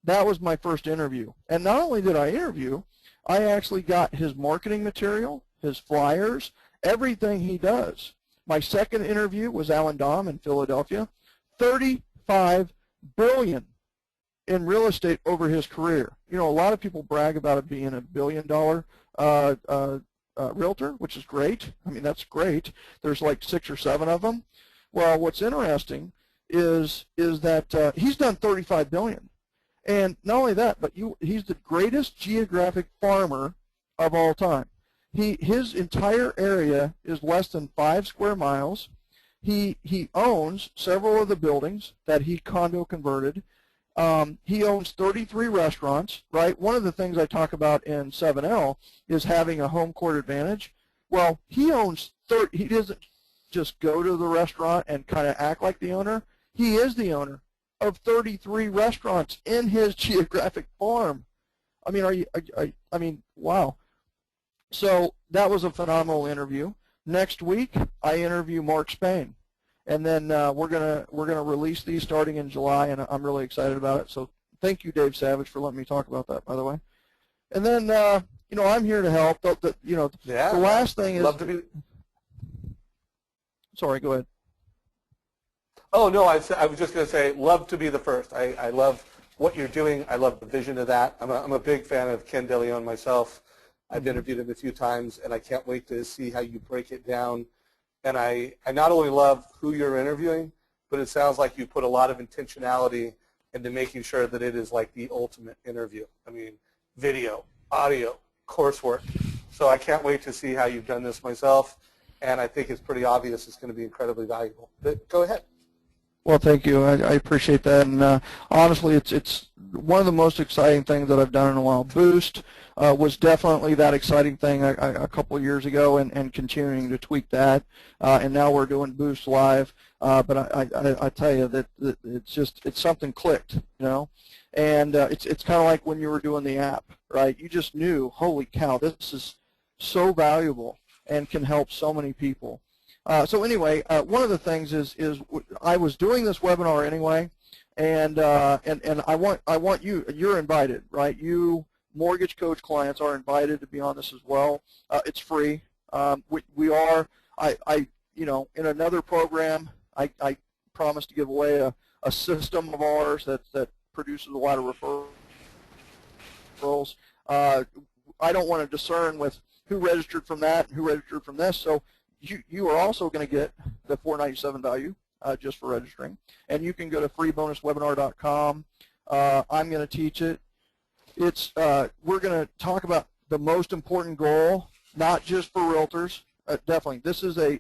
That was my first interview. And not only did I interview, I actually got his marketing material, his flyers, everything he does. My second interview was Alan Dom in Philadelphia. $35 billion in real estate over his career. You know, a lot of people brag about it being a billion-dollar realtor, which is great. I mean, that's great. There's like 6 or 7 of them. Well, what's interesting is that he's done $35 billion. And not only that, but he's the greatest geographic farmer of all time. His entire area is less than 5 square miles. He owns several of the buildings that he condo converted. He owns 33 restaurants, right? One of the things I talk about in 7L is having a home court advantage. Well, he owns he doesn't just go to the restaurant and kind of act like the owner. He is the owner of 33 restaurants in his geographic farm. I mean, I mean, wow. So that was a phenomenal interview. Next week, I interview Mark Spain, and then we're gonna release these starting in July, and I'm really excited about it. So thank you, Dave Savage, for letting me talk about that, by the way. And then you know, I'm here to help. The last thing is. Love to be. Sorry, go ahead. Oh no, I was just going to say, love to be the first. I love what you're doing. I love the vision of that. I'm a big fan of Ken De Leon myself. I've interviewed him a few times, and I can't wait to see how you break it down. And I not only love who you're interviewing, but it sounds like you put a lot of intentionality into making sure that it is like the ultimate interview. I mean, video, audio coursework. So I can't wait to see how you've done this myself, and I think it's pretty obvious it's going to be incredibly valuable. But go ahead. Well, thank you. I appreciate that. And honestly, it's one of the most exciting things that I've done in a while. Boost was definitely that exciting thing a couple of years ago, and continuing to tweak that. And now we're doing Boost Live. But I tell you that it's something clicked, you know. And it's kind of like when you were doing the app, right? You just knew, holy cow, this is so valuable and can help so many people. So anyway, one of the things is I was doing this webinar anyway, and I want you're invited, right? You mortgage coach clients are invited to be on this as well. It's free. We are you know, in another program I promised to give away a system of ours that produces a lot of referrals. I don't want to discern with who registered from that and who registered from this, so you are also going to get the $497 value just for registering. And you can go to freebonuswebinar.com. I'm going to teach it. We're going to talk about the most important goal, not just for realtors. Definitely, this is a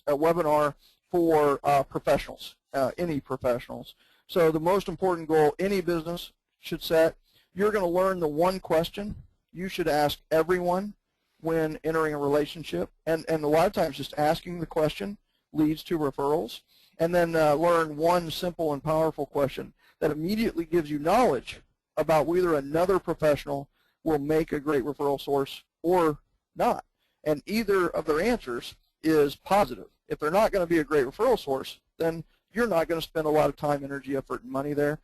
webinar for professionals, any professionals. So the most important goal any business should set, you're going to learn the one question you should ask everyone when entering a relationship, and a lot of times just asking the question leads to referrals, and then learn one simple and powerful question that immediately gives you knowledge about whether another professional will make a great referral source or not. And either of their answers is positive. If they're not going to be a great referral source, then you're not going to spend a lot of time, energy, effort, and money there.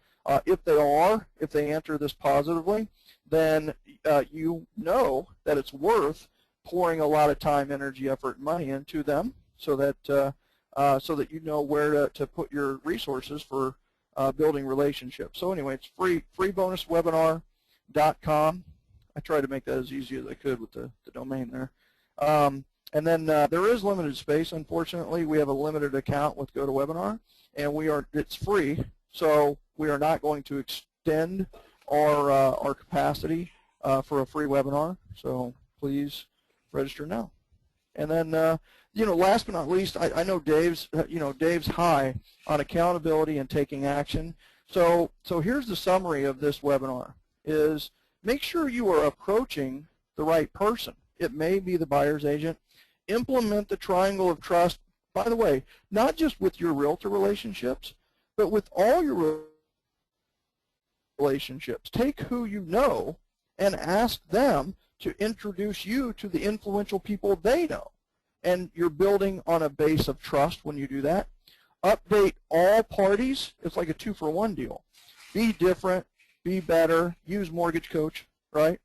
If they answer this positively, then you know that it's worth pouring a lot of time, energy, effort, and money into them, so that you know where to put your resources for building relationships. So anyway, it's free, freebonuswebinar.com. I tried to make that as easy as I could with the domain there. And then there is limited space. Unfortunately, we have a limited account with GoToWebinar, and it's free, so we are not going to extend our capacity for a free webinar. So please register now. And then you know, last but not least, I know Dave's high on accountability and taking action. So here's the summary of this webinar: is make sure you are approaching the right person. It may be the buyer's agent. Implement the triangle of trust, by the way, not just with your realtor relationships, but with all your relationships. Take who you know and ask them to introduce you to the influential people they know. And you're building on a base of trust when you do that. Update all parties. It's like a 2-for-1 deal. Be different, be better, use Mortgage Coach, right?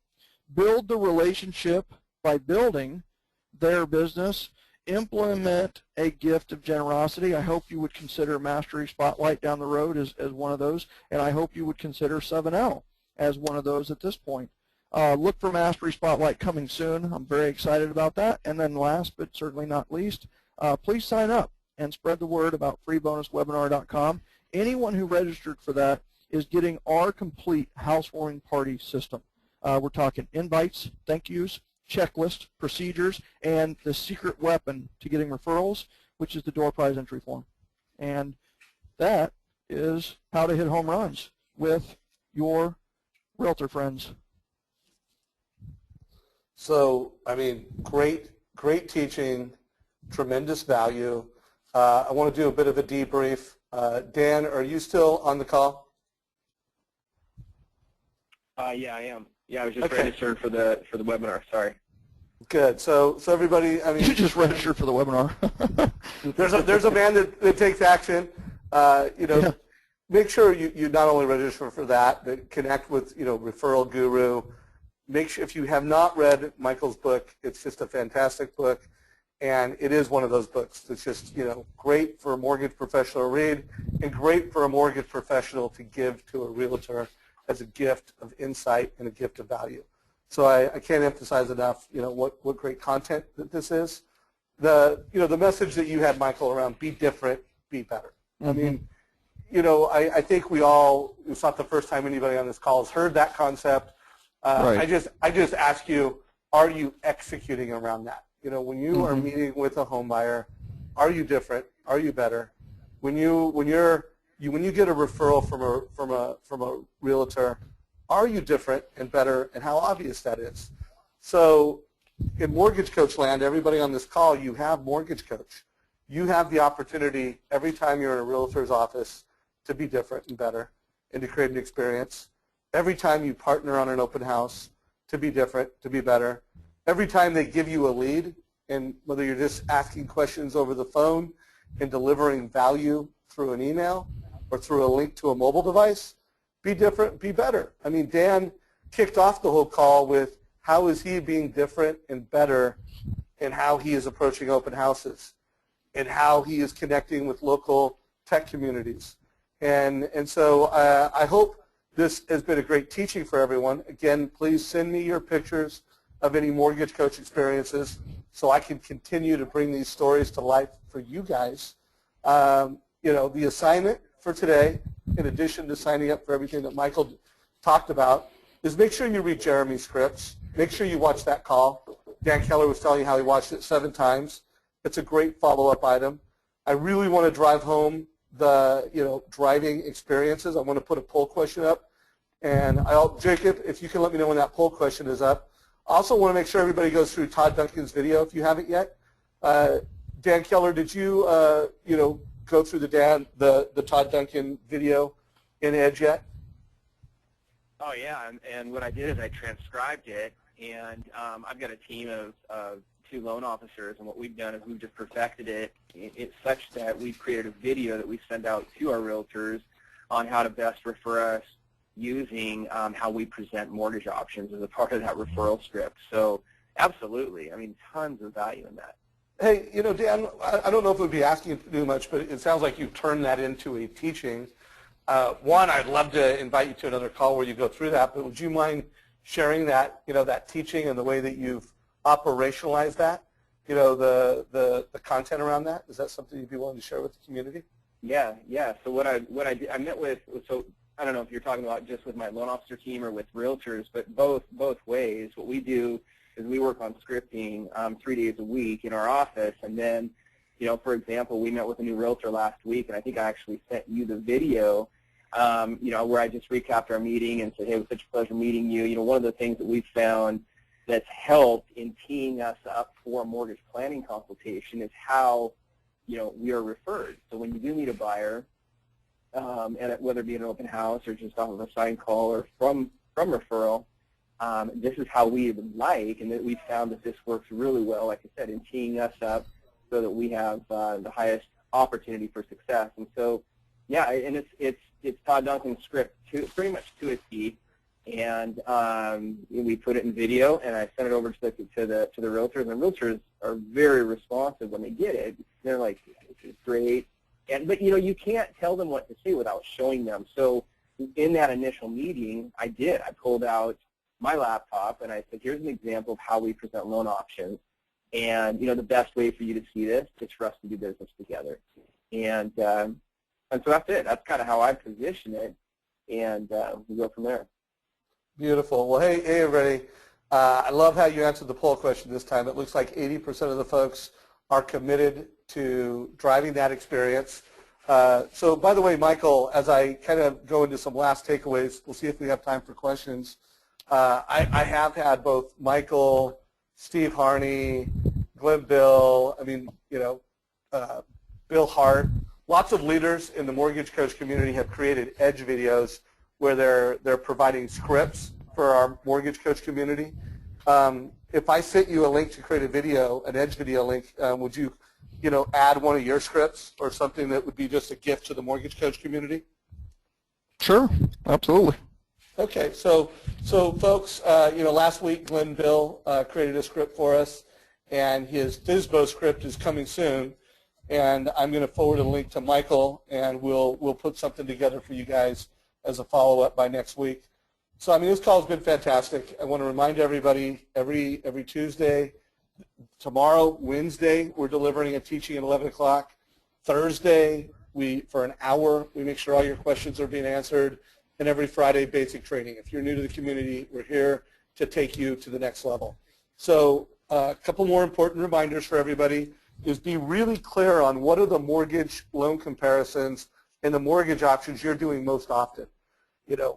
Build the relationship by building their business. Implement a gift of generosity. I hope you would consider Mastery Spotlight down the road as one of those, and I hope you would consider 7L as one of those at this point. Look for Mastery Spotlight coming soon. I'm very excited about that. And then last but certainly not least, please sign up and spread the word about freebonuswebinar.com. Anyone who registered for that is getting our complete housewarming party system. We're talking invites, thank yous, checklist, procedures, and the secret weapon to getting referrals, which is the door prize entry form. And that is how to hit home runs with your realtor friends. So, I mean, great teaching, tremendous value. I want to do a bit of a debrief. Dan, are you still on the call? Yeah, I am. Yeah, I was just registered for the webinar. Sorry. Good. So everybody, I mean, You just registered for the webinar. there's a man that takes action. You know, Yeah. Make sure you not only register for that, but connect with Referral Guru. Make sure, if you have not read Michael's book, it's just a fantastic book, and it is one of those books that's just great for a mortgage professional to read, and great for a mortgage professional to give to a realtor as a gift of insight and a gift of value. So I can't emphasize enough, what great content that this is. The message that you had, Michael, around be different, be better. Mm-hmm. I mean, I think it's not the first time anybody on this call has heard that concept, Right. I just ask you, are you executing around that? You know, when you are meeting with a home buyer, are you different? Are you better? When you get a referral from a realtor, are you different and better, and how obvious that is? So in mortgage coach land, everybody on this call, you have mortgage coach. You have the opportunity every time you're in a realtor's office to be different and better and to create an experience. Every time you partner on an open house, to be different, to be better. Every time they give you a lead, and whether you're just asking questions over the phone and delivering value through an email or through a link to a mobile device, be different, be better. I mean, Dan kicked off the whole call with how is he being different and better in how he is approaching open houses and how he is connecting with local tech communities. And so I hope this has been a great teaching for everyone. Again, please send me your pictures of any mortgage coach experiences so I can continue to bring these stories to life for you guys. You know, the assignment for today, in addition to signing up for everything that Michael talked about, is make sure you read Jeremy's scripts. Make sure you watch that call. Dan Keller was telling you how he watched it 7 times. It's a great follow-up item. I really want to drive home the, you know, driving experiences. I want to put a poll question up. And Jacob, if you can let me know when that poll question is up. I also want to make sure everybody goes through Todd Duncan's video if you haven't yet. Dan Keller, did you, you know, go through the Todd Duncan video in Edge yet? Oh yeah, and what I did is I transcribed it, and I've got a team of 2 loan officers, and what we've done is we've just perfected it. It's such that we've created a video that we send out to our realtors on how to best refer us using how we present mortgage options as a part of that referral script. So absolutely, I mean, tons of value in that. Hey, you know, Dan, I don't know if it would be asking you to do much, but it sounds like you've turned that into a teaching. One, I'd love to invite you to another call where you go through that, but would you mind sharing that, you know, that teaching and the way that you've operationalized that, you know, the content around that? Is that something you'd be willing to share with the community? Yeah. So what I did, I met with, so I don't know if you're talking about just with my loan officer team or with realtors, but both ways. What we do is we work on scripting 3 days a week in our office, and then, you know, for example, we met with a new realtor last week, and I think I actually sent you the video, you know, where I just recapped our meeting and said, hey, it was such a pleasure meeting you. You know, one of the things that we've found that's helped in teeing us up for a mortgage planning consultation is how, you know, we are referred. So when you do meet a buyer, and whether it be an open house or just off of a signed call or from referral, this is how we would like, and that we found that this works really well, like I said, in teeing us up so that we have the highest opportunity for success. And so, yeah, and it's Todd Duncan's script pretty much to a T, and we put it in video, and I sent it over to the realtors, and the realtors are very responsive when they get it. They're like, this is great. But, you know, you can't tell them what to say without showing them. So in that initial meeting, I pulled out my laptop, and I said, here's an example of how we present loan options. And, you know, the best way for you to see this is for us to do business together. And so that's it. That's kind of how I position it, and we go from there. Beautiful. Well, hey everybody. I love how you answered the poll question this time. It looks like 80% of the folks are committed to driving that experience. So, by the way, Michael, as I kind of go into some last takeaways, we'll see if we have time for questions. I have had both Michael, Steve Harney, Glenn Bill, I mean, you know, Bill Hart. Lots of leaders in the mortgage coach community have created edge videos where they're providing scripts for our mortgage coach community. If I sent you a link to create a video, an edge video link, would you, you know, add one of your scripts or something that would be just a gift to the mortgage coach community? Sure, absolutely. Okay, so folks, you know, last week Glenn Bill created a script for us, and his FSBO script is coming soon, and I'm going to forward a link to Michael, and we'll put something together for you guys as a follow-up by next week. So, I mean, this call has been fantastic. I want to remind everybody, every Tuesday, tomorrow, Wednesday, we're delivering a teaching at 11 o'clock. Thursday, for an hour, we make sure all your questions are being answered. And every Friday, basic training. If you're new to the community, we're here to take you to the next level. So a couple more important reminders for everybody is be really clear on what are the mortgage loan comparisons and the mortgage options you're doing most often.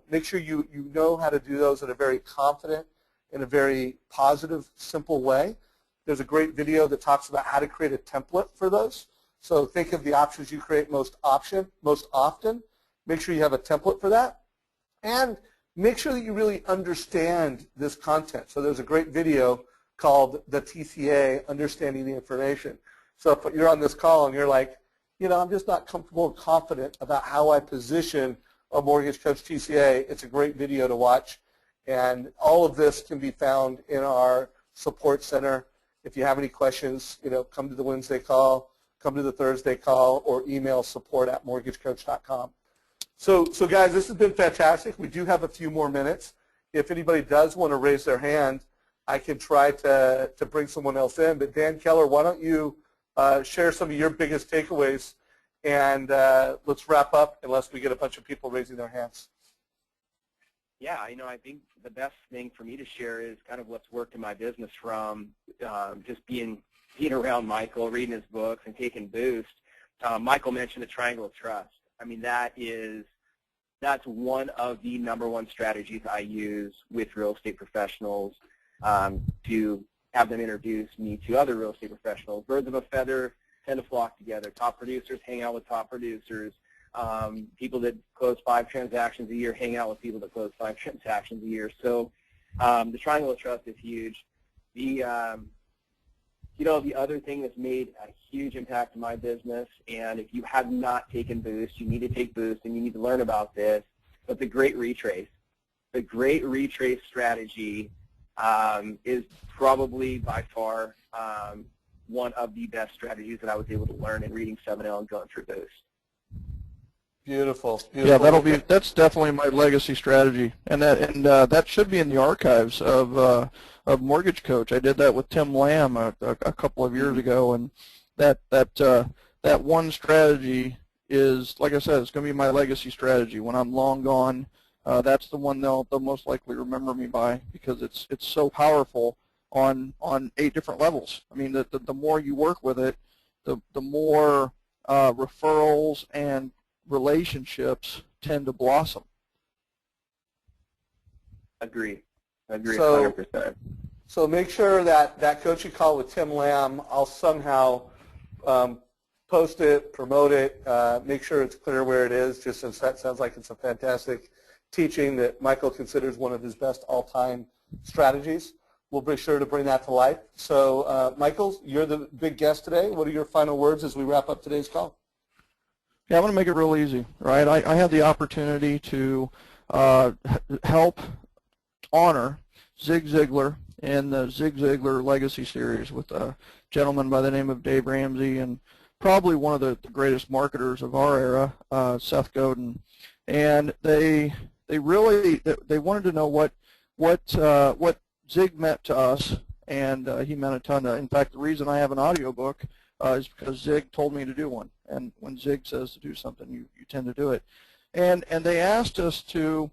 Make sure you know how to do those in a very confident, in a very positive, simple way. There's a great video that talks about how to create a template for those. So think of the options you create most often. Make sure you have a template for that. And make sure that you really understand this content. So there's a great video called the TCA, Understanding the Information. So if you're on this call and you're like, I'm just not comfortable and confident about how I position a Mortgage Coach TCA, it's a great video to watch. And all of this can be found in our support center. If you have any questions, come to the Wednesday call, come to the Thursday call, or email support@mortgagecoach.com. So guys, this has been fantastic. We do have a few more minutes. If anybody does want to raise their hand, I can try to bring someone else in. But Dan Keller, why don't you share some of your biggest takeaways, and let's wrap up unless we get a bunch of people raising their hands. Yeah, I think the best thing for me to share is kind of what's worked in my business from just being around Michael, reading his books, and taking Boost. Michael mentioned the triangle of trust. That's one of the #1 strategies I use with real estate professionals to have them introduce me to other real estate professionals. Birds of a feather tend to flock together. Top producers hang out with top producers. People that close 5 transactions a year hang out with people that close 5 transactions a year. So the triangle of trust is huge. The other thing that's made a huge impact in my business, and if you have not taken Boost, you need to take Boost and you need to learn about this, but the Great Retrace. The Great Retrace strategy is probably by far one of the best strategies that I was able to learn in reading 7L and going through Boost. Beautiful. Yeah, that's definitely my legacy strategy, and that should be in the archives of Mortgage Coach. I did that with Tim Lamb a couple of years ago, and that one strategy is, like I said, it's going to be my legacy strategy. When I'm long gone, that's the one they'll most likely remember me by, because it's so powerful on 8 different levels. The more you work with it, the more referrals and relationships tend to blossom. Agree 100%. So make sure that coaching call with Tim Lamb, I'll somehow post it, promote it, make sure it's clear where it is, just since that sounds like it's a fantastic teaching that Michael considers one of his best all-time strategies. We'll be sure to bring that to life. So Michael, you're the big guest today. What are your final words as we wrap up today's call? Yeah, I'm going to make it real easy, right? I had the opportunity to help honor Zig Ziglar in the Zig Ziglar Legacy Series with a gentleman by the name of Dave Ramsey, and probably one of the greatest marketers of our era, Seth Godin. And they wanted to know what Zig meant to us, and he meant a ton. In fact, the reason I have an audiobook is because Zig told me to do one. And when Zig says to do something, you tend to do it. And they asked us to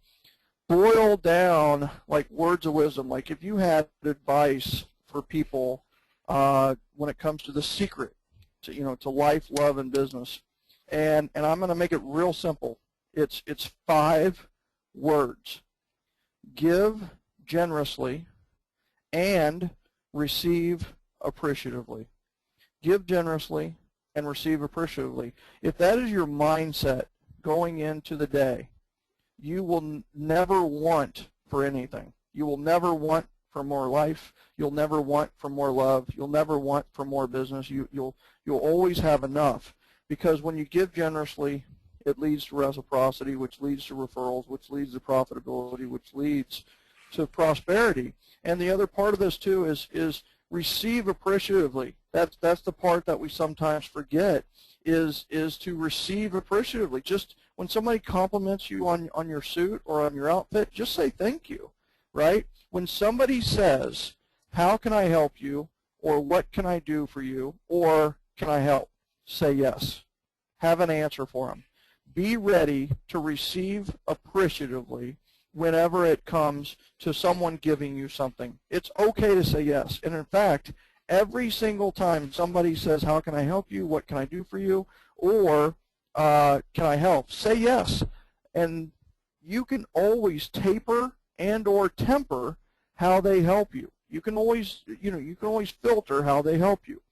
boil down, like, words of wisdom. Like, if you had advice for people when it comes to the secret to life, love, and business. And I'm going to make it real simple. It's 5 words. Give generously and receive appreciatively. Give generously and receive appreciatively. If that is your mindset going into the day, you will never want for anything. You will never want for more life. You'll never want for more love. You'll never want for more business. You'll always have enough, because when you give generously, it leads to reciprocity, which leads to referrals, which leads to profitability, which leads to prosperity. And the other part of this too is receive appreciatively. That's the part that we sometimes forget, is to receive appreciatively. Just when somebody compliments you on your suit or on your outfit, just say thank you, right? When somebody says, how can I help you, or what can I do for you, or can I help, say yes. Have an answer for them. Be ready to receive appreciatively whenever it comes to someone giving you something. It's okay to say yes. And in fact, every single time somebody says, how can I help you? What can I do for you? Or can I help? Say yes. And you can always taper and or temper how they help you. You can always, you can always filter how they help you.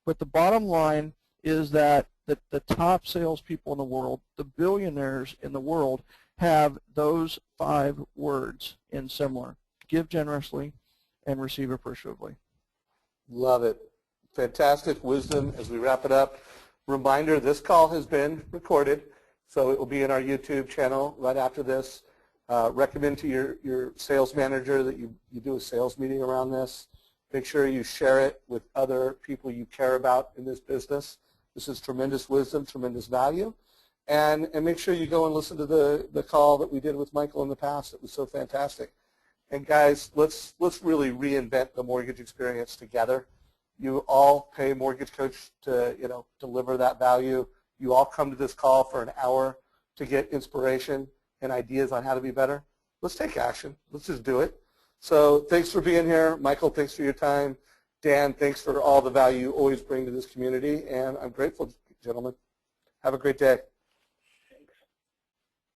But the bottom line is that the top salespeople in the world, the billionaires in the world, have those 5 words in similar: give generously and receive appreciatively. Love it. Fantastic wisdom as we wrap it up. Reminder, this call has been recorded, so it will be in our YouTube channel right after this. Recommend to your sales manager that you do a sales meeting around this. Make sure you share it with other people you care about in this business. This is tremendous wisdom, tremendous value. And make sure you go and listen to the call that we did with Michael in the past. It was so fantastic. And guys, let's really reinvent the mortgage experience together. You all pay Mortgage Coach to deliver that value. You all come to this call for an hour to get inspiration and ideas on how to be better. Let's take action. Let's just do it. So thanks for being here. Michael, thanks for your time. Dan, thanks for all the value you always bring to this community. And I'm grateful, gentlemen. Have a great day.